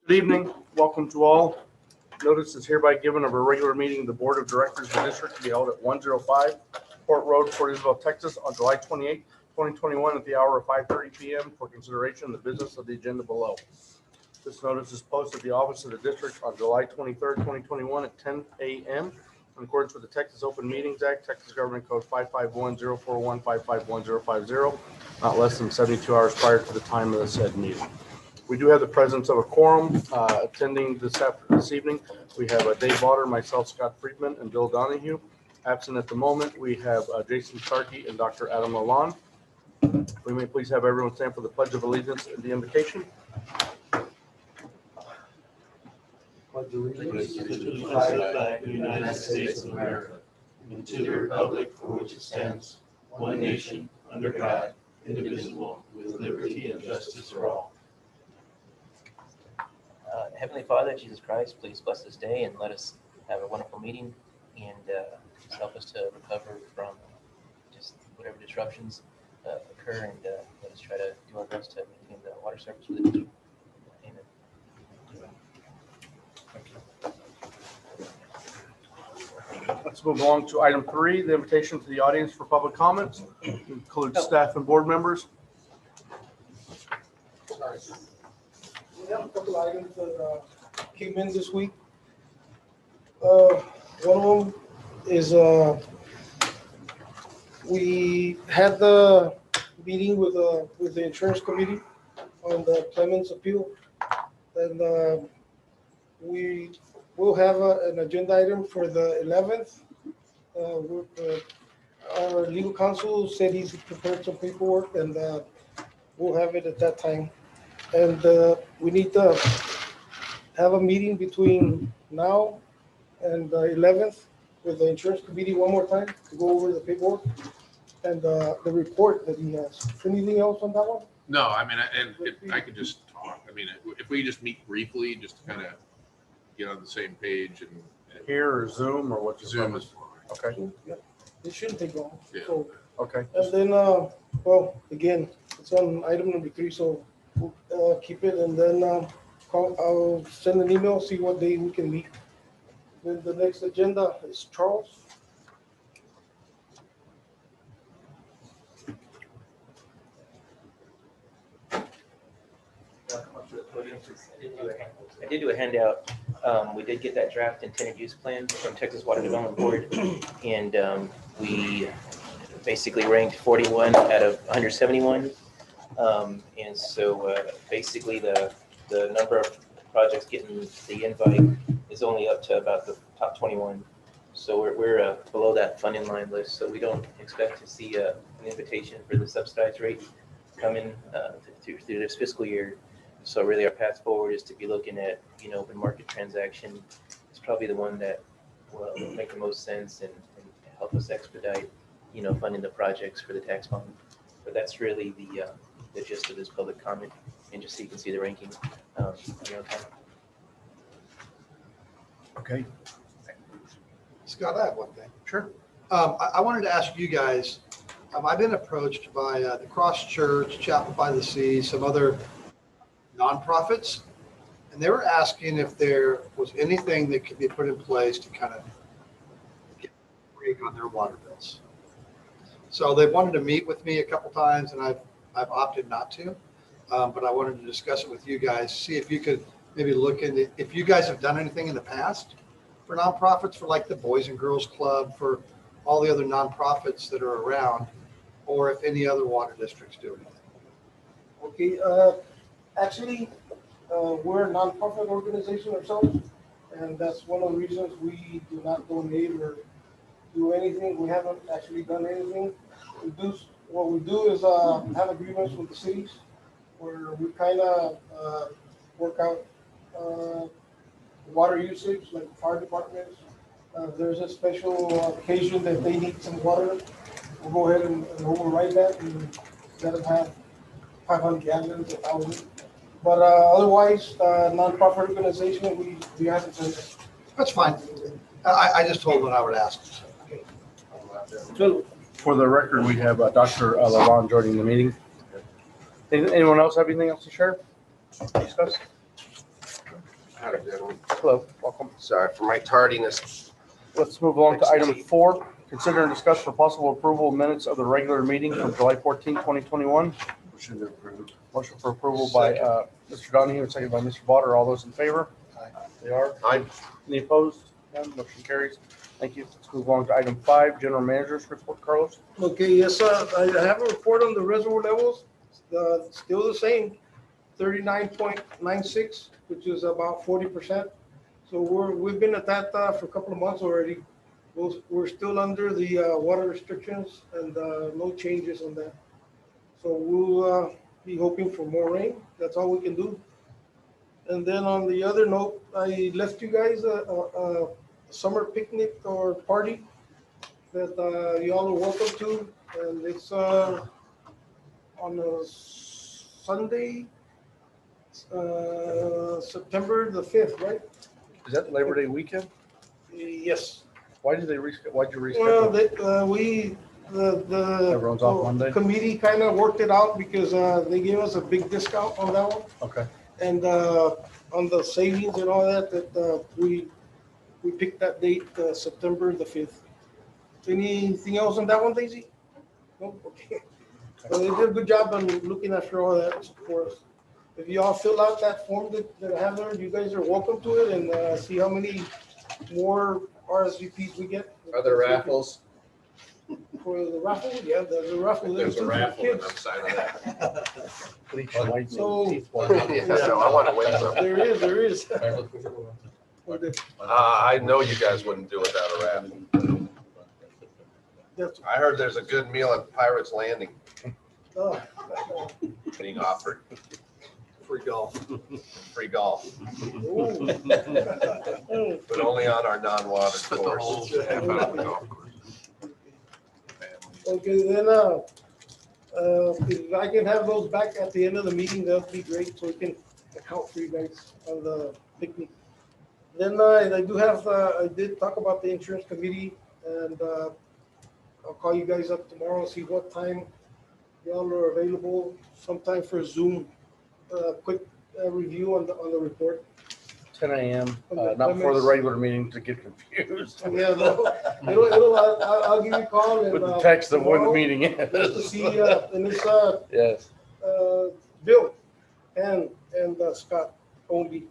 Good evening. Welcome to all. Notice is hereby given of a regular meeting of the Board of Directors of the District to be held at 105 Port Road, Port Isabel, Texas on July 28, 2021 at the hour of 5:30 p.m. for consideration of the business of the agenda below. This notice is posted at the office of the district on July 23, 2021 at 10 a.m. in accordance with the Texas Open Meetings Act, Texas Government Code 551-041, 551-050, not less than 72 hours prior to the time of the said meeting. We do have the presence of a quorum attending this evening. We have Dave Lauder, myself, Scott Friedman, and Bill Donahue. Absent at the moment, we have Jason Starkey and Dr. Adam Lalonde. We may please have everyone stand for the Pledge of Allegiance and the invocation. Pledge allegiance to the flag of the United States of America and to the republic for which it stands, one nation, under God, indivisible, with liberty and justice for all. Heavenly Father, Jesus Christ, please bless this day and let us have a wonderful meeting and just help us to recover from just whatever disruptions occur, and let us try to do our best to maintain the water service for the district. Amen. Let's move along to item 3, the invitation to the audience for public comments. Includes staff and board members. We have a couple items that came in this week. One of them is we had the meeting with the insurance committee on the Clemens appeal, and we will have an agenda item for the 11th. Our legal counsel said he's prepared some paperwork, and we'll have it at that time. And we need to have a meeting between now and the 11th with the insurance committee one more time to go over the paperwork and the report that he has. Anything else on that one? No, I mean, I could just talk. I mean, if we just meet briefly, just to kind of get on the same page and Here or Zoom or what? Zoom is fine. Okay. Yeah, it shouldn't take long. Yeah. So, Okay. and then, well, again, it's on item number 3, so we'll keep it, and then I'll send an email, see what day we can meet. Then the next agenda is Charles. I did do a handout. We did get that draft intended use plan from Texas Water Development Board, and we basically ranked 41 out of 171. And so basically the number of projects getting the invite is only up to about the top 21. So we're below that funding line list. So we don't expect to see an invitation for the subsidized rate coming through this fiscal year. So really our path forward is to be looking at, open market transaction. It's probably the one that will make the most sense and help us expedite, funding the projects for the tax bond. But that's really the gist of this public comment, and just so you can see the ranking. Okay. Scott, I have one thing. Sure. I wanted to ask you guys, I've been approached by the Cross Church, Chapel by the Sea, some other nonprofits, and they were asking if there was anything that could be put in place to kind of get a break on their water bills. So they wanted to meet with me a couple times, and I've opted not to, but I wanted to discuss it with you guys, see if you could maybe look into if you guys have done anything in the past for nonprofits, for like the Boys and Girls Club, for all the other nonprofits that are around, or if any other water districts do anything. Okay, actually, we're a nonprofit organization ourselves, and that's one of the reasons we do not donate or do anything. We haven't actually done anything. What we do is have agreements with the cities where we kind of work out water usage, like fire departments. There's a special occasion that they need some water. We'll go ahead and override that and let them have 500 gallons, 1,000. But otherwise, nonprofit organization, we haven't done that. That's fine. I just told them I would ask. So for the record, we have Dr. Lalonde joining the meeting. Anyone else have anything else to share? Discuss? Howdy, gentlemen. Hello, welcome. Sorry for my tardiness. Let's move along to item 4. Consider and discuss for possible approval of minutes of the regular meeting from July 14, 2021. Motion to approve. Motion for approval by Mr. Donahue and second by Mr. Potter. All those in favor? Aye. They are. Aye. Any opposed? None. Motion carries. Thank you. Let's move along to item 5, general manager's report. Carlos? Okay, yes, I have a report on the reservoir levels, still the same, 39.96, which is about 40%. So we've been at that for a couple of months already. We're still under the water restrictions and no changes on that. So we'll be hoping for more rain. That's all we can do. And then on the other note, I left you guys a summer picnic or party that y'all are welcome to. And it's on a Sunday, September the 5th, right? Is that Labor Day weekend? Yes. Why did they reschedule? Why'd you Well, reschedule? the Everyone's off Monday? committee kind of worked it out because they gave us a big discount on that one. Okay. And on the savings and all that we picked that date, September the 5th. Anything else on that one, Daisy? No? Okay. So they did a good job on looking after all that for us. If you all fill out that form that I have there, you guys are welcome to it and see how many more RSVPs we get. Are there raffles? For the raffle, yeah, there's a raffle. There's a for raffle kids. outside of that. Bleach white So- teeth white. Yeah, no, I want to win some. There is. I know you guys wouldn't do without a raffle. That's, I heard there's a good meal at Pirates Landing oh, being offered. Free golf. Free golf, oh. but only on our non-water course. Okay, then, if I can have those back at the end of the meeting, that'd be great, so we can account for you guys on the picnic. Then I do have, I did talk about the insurance committee, and I'll call you guys up tomorrow, see what time y'all are available, sometime for Zoom, quick review on the report. 10 a.m., not before the regular meeting to get confused. Yeah, no, I'll give you a call and. With the text of when the tomorrow, meeting just to is. see, and it's, Yes. Bill and Scott only.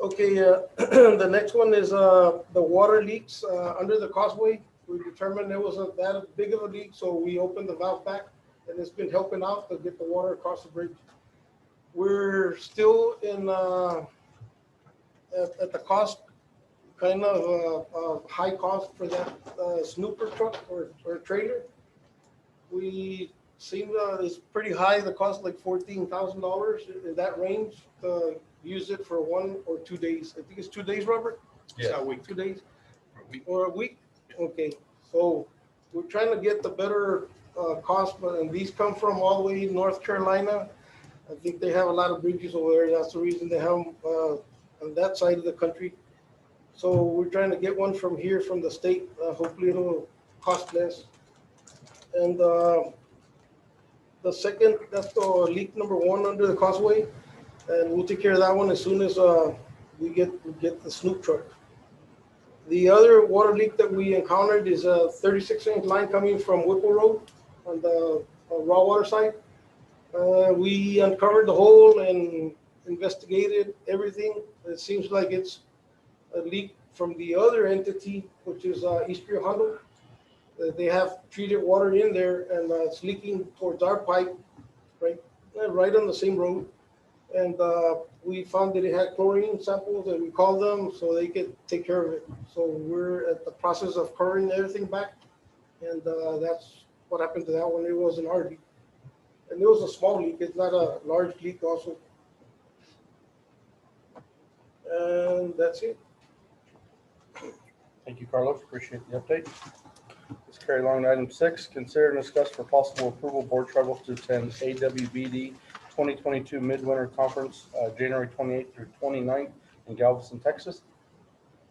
Okay, the next one is the water leaks under the causeway. We determined there wasn't that big of a leak, so we opened the valve back, and it's been helping out to get the water across the bridge. We're still in at the cost, kind of high cost for that snooper truck or trailer. We seem it's pretty high. The cost like $14,000 in that range to use it for 1 or 2 days. I think it's 2 days, Robert. Yeah. a week. 2 days or a week. Okay, so we're trying to get the better cost, and these come from all the way in North Carolina. I think they have a lot of bridges over there. That's the reason they have them on that side of the country. So we're trying to get one from here, from the state. Hopefully it'll cost less. And the second, that's the leak number 1 under the causeway. And we'll take care of that one as soon as we get the Snoop truck. The other water leak that we encountered is a 36-inch line coming from Whipple Road on the raw water side. We uncovered the hole and investigated everything. It seems like it's a leak from the other entity, which is East Rio Hondo. They have treated water in there, and it's leaking towards our pipe, right on the same road. And we found that it had chlorine samples, and we called them so they could take care of it. So we're at the process of covering everything back, and that's what happened to that one. It was an our leak. And it was a small leak. It's not a large leak also. And that's it. Thank you, Carlos. Appreciate the update. Let's carry along to item 6. Consider and discuss for possible approval board travel to attend AWBD 2022 Midwinter Conference, January 28th through 29th in Galveston, Texas.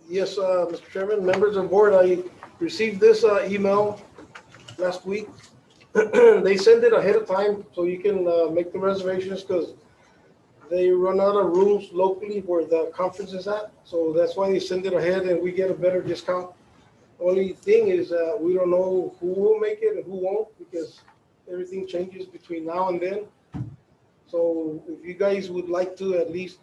Yes, Mr. Chairman, members of the board, I received this email last week. They send it ahead of time so you can make the reservations, because they run out of rooms locally where the conference is at. So that's why they send it ahead and we get a better discount. Only thing is, we don't know who will make it and who won't because everything changes between now and then. So if you guys would like to at least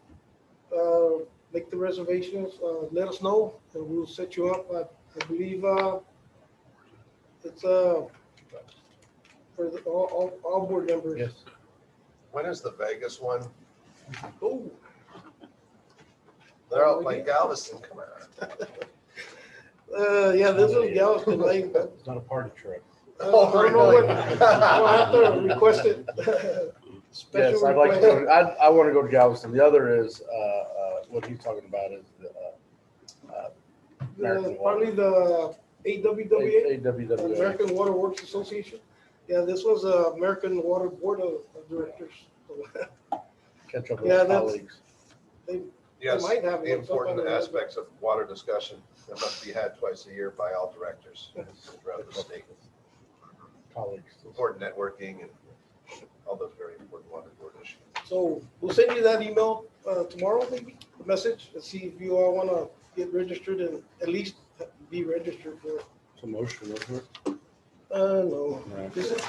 make the reservations, let us know and we'll set you up. I believe it's for all board members. Yes. When is the Vegas one? Oh, They're out like Galveston, come on. yeah, this is Galveston. It's not a party trip. I don't know what, I'll have to request it. Special Yes, I'd like to request. go, I want to go to Galveston. The other is, what he's talking about is American Probably Water. the AWWA, AWWA. American Water Works Association. Yeah, this was American Water Board of Directors. Catch up with Yeah, his that's- colleagues. They Yes, might have the it, important something like that. aspects of water discussion that must be had twice a year by all directors throughout the state. Colleagues. Important networking and all those very important water board issues. So we'll send you that email tomorrow, maybe, the message, and see if you all want to get registered and at least be registered for it. It's a motion, isn't it? No. No. Is it?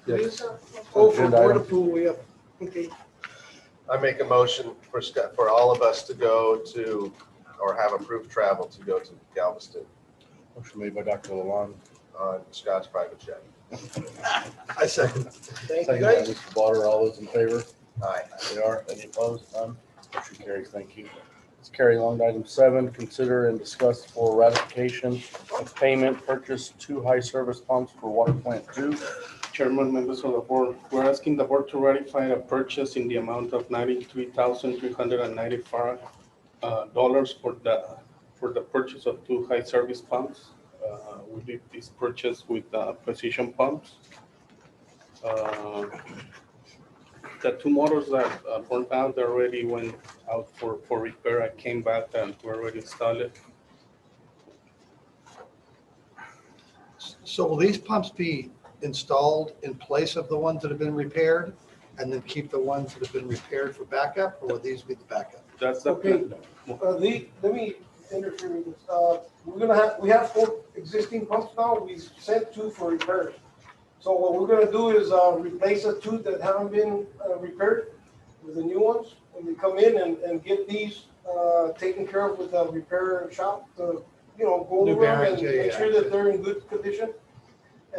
Yes. It is? Oh, for Agenda board item. approval, yeah. Okay. I make a motion for all of us to go to, or have approved travel to go to Galveston Motion made by Dr. Lalonde. on Scott's private jet. I second. Thank you, Second by guys. Mr. Blotter. All those in favor? Aye. They are. Any opposed? None. Motion carries. Thank you. Let's carry along to item 7. Consider and discuss for ratification of payment purchase 2 high service pumps for water plant 2. Chairman, members of the board, we're asking the board to ratify a purchase in the amount of $93,395 for the purchase of 2 high service pumps. We did this purchase with Precision Pumps. The 2 motors that burned out, they already went out for repair. I came back and we already installed it. So will these pumps be installed in place of the ones that have been repaired and then keep the ones that have been repaired for backup, or will these be the backup? That's the Okay. plan. Let me interfere with this. We have 4 existing pumps now. We sent 2 for repairs. So what we're gonna do is replace the 2 that haven't been repaired with the new ones. When they come in and get these taken care of with a repair shop, to, go New over them and bearings, yeah, make yeah. sure that they're in good condition.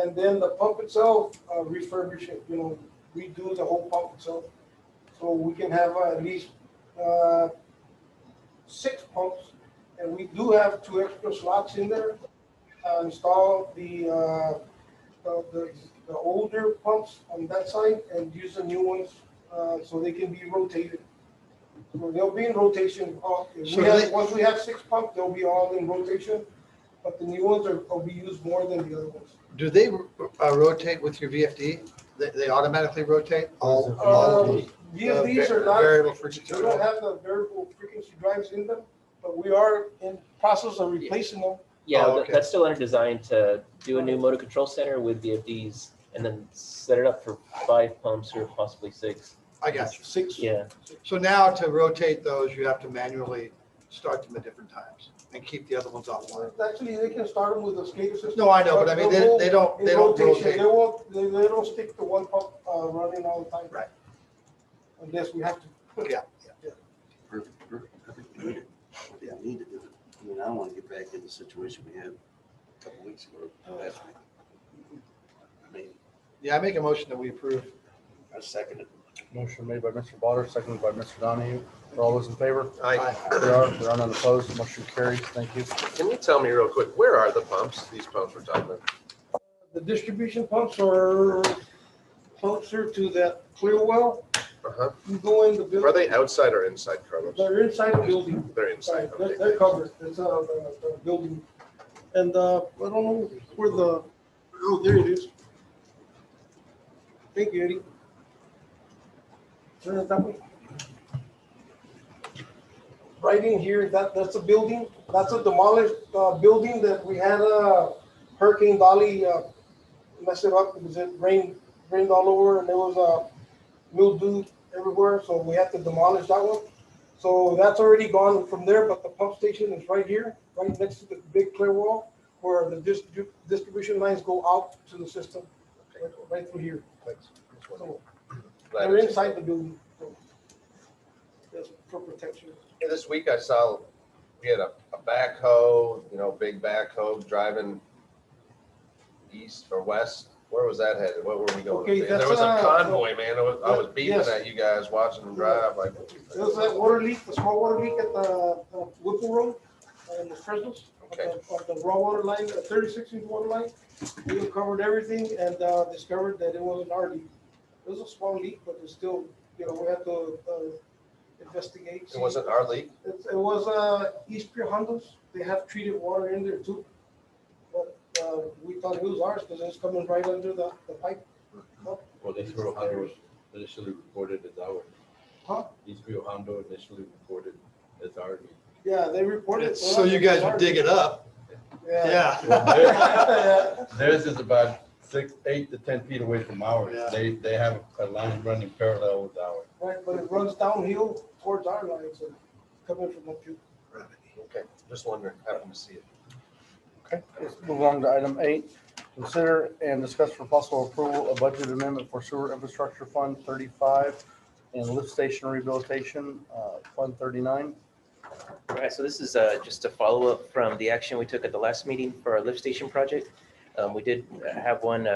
And then the pump itself, refurbish it, redo the whole pump itself. So we can have at least 6 pumps, and we do have 2 extra slots in there. Install the older pumps on that side and use the new ones so they can be rotated. So they'll be in rotation. Once we have 6 pumps, they'll be all in rotation, but the new ones will be used more than the other ones. Do they rotate with your VFD? They automatically rotate all of the VFDs are not. variable frequency? They don't have the variable frequency drives in them, but we are in process of replacing them. Yeah, Oh, okay. that's still under design to do a new motor control center with VFDs and then set it up for 5 pumps or possibly 6. I got you. 6. Yeah, So now to rotate those, you have to manually start them at different times and keep the other ones offline. Actually, they can start them with a SCADA system. No, I know, but I mean, they don't In rotation, rotate. they don't stick to one pump running all the time. Right. Unless we have to. Yeah. Perfect. I think we need it. Yeah, we need to do it. I mean, I don't want to get back in the situation we had a couple weeks ago, last week. I mean, Yeah, I make a motion that we approve. I second it. Motion made by Mr. Blotter, seconded by Mr. Donahue. Are all those in favor? Aye. There are none opposed. Motion carries. Thank you. Can you tell me real quick, where are the pumps, these pumps we're talking about? The distribution pumps are closer to that clear well. Uh-huh. You go in the Are building, they outside or inside, Carlos? they're inside the building. They're inside. Right, Okay. they're covered. It's the building. And I don't know where there it is. Thank you, Eddie. Turn it that way. Right in here, that's a building. That's a demolished building that we had Hurricane Dolly mess it up because it rained all over and there was mildew everywhere, so we have to demolish that one. So that's already gone from there, but the pump station is right here, right next to the big clear wall, where the distribution lines go out to the system, right through here. Thanks. Just wondering. So Glad they're it's- inside the building. So that's for protection. Yeah, this week I saw we had a backhoe, big backhoe driving east or west. Where was that headed? What were we going? Okay, There that's, was a convoy, man. I was beeping yes. at you guys watching them drive like. There was that water leak, the small water leak at the Whipple Road in the Fresnos. Okay. On the raw water line, the 36-inch water line. We uncovered everything and discovered that it wasn't our leak. It was a small leak, but it's still, we had to investigate. It wasn't our leak. It was East Pier Hondos. They have treated water in there too. But we thought it was ours because it was coming right under the pipe. Well, East Rio Hondo was initially reported as ours. Huh? East Rio Hondo initially reported as ours. Yeah, they reported. So you guys would dig it up. Yeah. Yeah. Theirs is about 8 to 10 feet away from ours. Yeah. They have a line running parallel with ours. Right, but it runs downhill towards our line, so coming from up here. Okay, just wondering. Happened to see it. Okay, let's move on to item 8. Consider and discuss for possible approval a budget amendment for sewer infrastructure fund 35 and lift station rehabilitation fund 39. All right, so this is just a follow-up from the action we took at the last meeting for our lift station project. We did have one,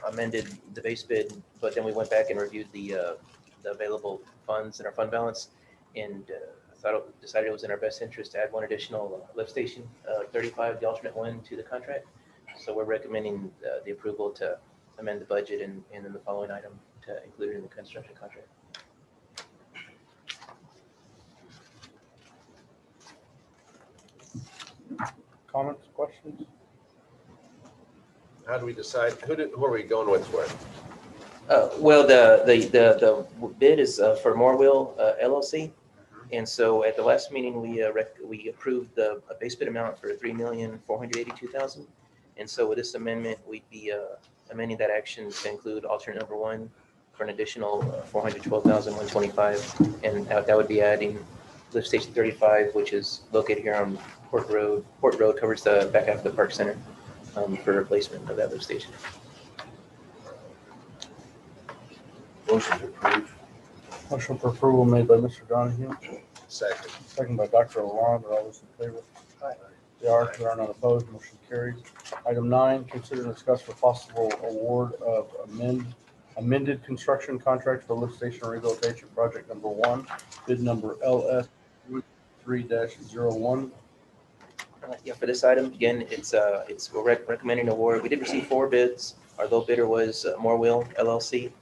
amended the base bid, but then we went back and reviewed the available funds in our fund balance, and decided it was in our best interest to add one additional lift station, 35, the alternate one, to the contract. So we're recommending the approval to amend the budget and then the following item to include it in the construction contract. Comments, questions? How do we decide? Who are we going with for it? Well, the bid is for Morewell LLC. And so at the last meeting, we approved the base bid amount for $3,482,000. And so with this amendment, we'd be amending that action to include alternate number 1 for an additional $412,125. And that would be adding lift station 35, which is located here on Port Road. Port Road covers the back half of the Park Center for replacement of that lift station. Motion to approve. Motion for approval made by Mr. Donahue, Second. second by Dr. Lalonde. Are all those in favor? There are none opposed. Motion carries. Item 9, consider and discuss for possible award of amended construction contract for lift station rehabilitation project number 1, bid number LS 3-01. Yeah, for this item, again, we're recommending award. We did receive 4 bids. Our low bidder was Morewell LLC.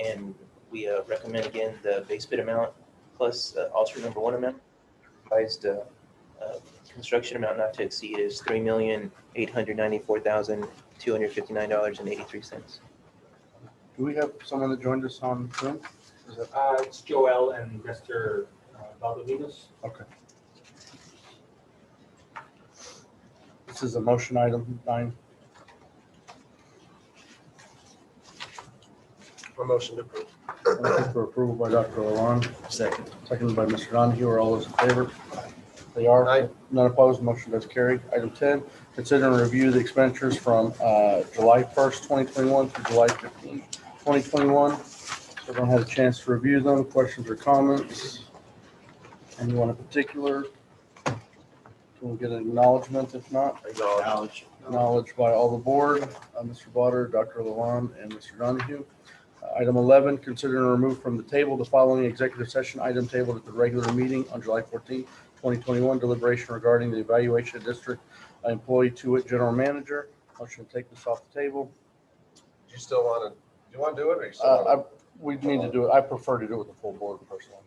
And we recommend, again, the base bid amount plus alternate number 1 amount. Revised construction amount not to exceed is $3,894,259.83. Do we have someone that joined us on Zoom? Is that- It's Joel and Mr. Valdovinos. Okay. This is a motion item 9. A motion to approve. Motion for approval by Dr. Lalonde, Second. seconded by Mr. Donahue. Are all those in favor? They are. Aye. None opposed. Motion does carry. Item 10, consider and review the expenditures from July 1st, 2021 through July 15th, 2021. Everyone had a chance to review them. Questions or comments? Anyone in particular? Can we get an acknowledgement? If not, Acknowledge. acknowledged by all the board, Mr. Botter, Dr. Lalonde, and Mr. Donahue. Item 11, consider and remove from the table the following executive session item tabled at the regular meeting on July 14th, 2021, deliberation regarding the evaluation of district employee to it general manager. Motion to take this off the table. Do you still want to? Do you want to do it, or you still want We need to do it. I prefer to do it with the full board personally.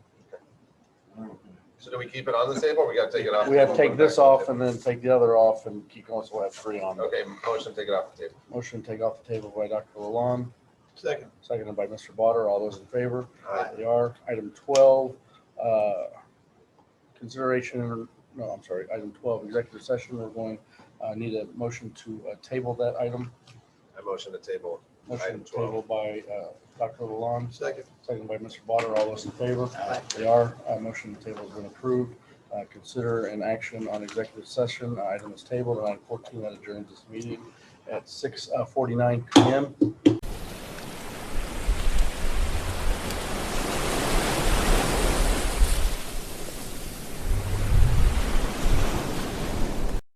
So do we keep it on the table? Or we got to take it off? We have to take this off and then take the other off and keep going. So we'll have 3 on. Okay, motion to take it off the table. Motion to take off the table by Dr. Lalonde, Second. seconded by Mr. Botter. All those in favor? Aye. They are. Item 12, item 12, executive session. We're going, need a motion to table that item. I motion to table Motion item to 12. table by Dr. Lalonde, Second. second by Mr. Botter. All those in favor? They are. Motion to table has been approved. Consider an action on executive session. Item is tabled. Item 14 that adjourns this meeting at 6:49 PM.